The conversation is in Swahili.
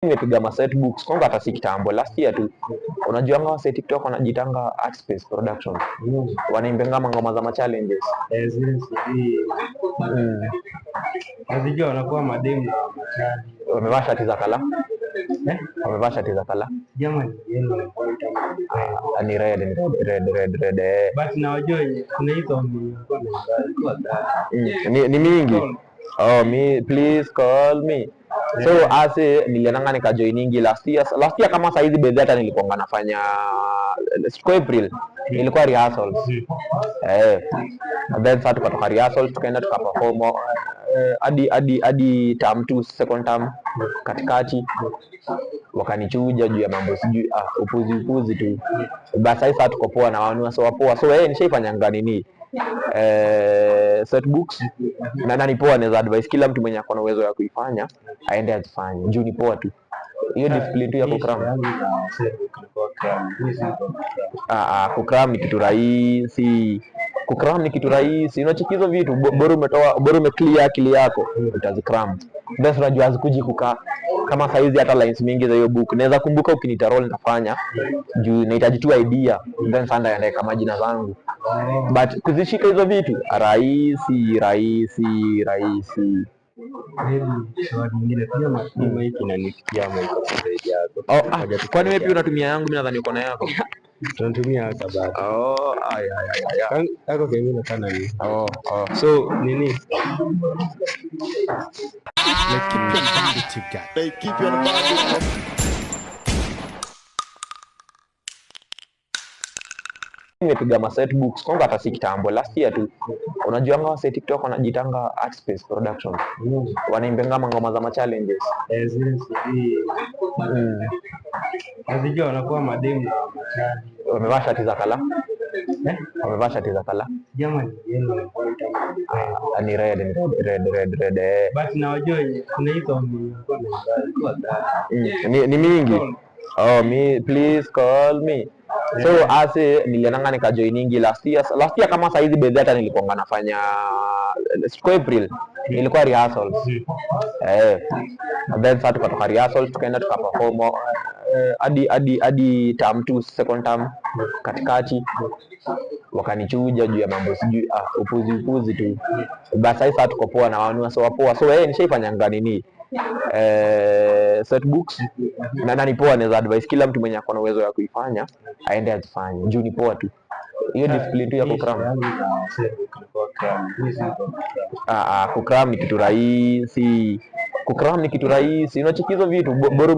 Nimepiga maset books kwanza hata si kitambo last year tu. Unajua ngao wase TikTok wanajitanga Art Space Production. Wanaimbenga ngoma za challenges. Zile CD. Nazijua wanakuwa mademu na machali. Wamevaa shati za kala. Wamevaa shati za kala. Jamani yellow na white ama ni red. But na wajua kuna hizo ni mingi. Oh me please call me. So ase niliananga nikajoiningi last year kama saa hizi bedhi hata nilikuwa nafanya siku April ilikuwa rehearsals. And then sasa tukatoka rehearsals tukaenda tukaperform hadi term 2 second term katikati wakanichuja juu ya mambo sijui upuzi tu. Basi sasa tuko poa na wanu so poa. So nishaifanya nini set books na ni poa, naweza advice kila mtu mwenye akona uwezo ya kuifanya aende azifanye juu ni poa tu. Hiyo discipline tu ya kukram. Kukram ni kitu rahisi. Kukram ni kitu rahisi. Unachikizo vitu bora umeclear akili yako utazikram. Basi unajua azikuji kukaa kama saizi hata lines mingi za hiyo book. Naweza kumbuka ukinita roll nitafanya juu nahitaji tu idea then sanda yaandika majina zangu. But kuzishika hizo vitu rahisi. Kwani wewe pia unatumia yangu? Mimi nadhani uko na yako. Tunatumia hata bado. Yako kingine sana ni. So nini? Keep your body. Nimepiga maset books kwanza hata si kitambo last year tu. Unajua ngao wase TikTok wanajitanga Art Space Production. Wanaimbenga ngoma za challenges. Zile CD. Nazijua wanakuwa mademu na machali. Wamevaa shati za kala. Wamevaa shati za kala. Jamani yellow na white ama ni red. But na wajua kuna hizo ni mingi. Me please call me. So ase niliananga nikajoiningi last year kama saa hizi bedhi hata nilikuwa nafanya siku April ilikuwa rehearsals. And then sasa tukatoka rehearsals tukaenda tukaperform hadi term 2 second term katikati wakanichuja juu ya mambo sijui upuzi tu. Basi sasa tuko poa na wanu so poa. So nishaifanya nini set books na ni poa, naweza advice kila mtu mwenye akona uwezo ya kuifanya aende azifanye juu ni poa tu. Hiyo discipline tu ya kukram. Kukram ni kitu rahisi. Unachikizo vitu bora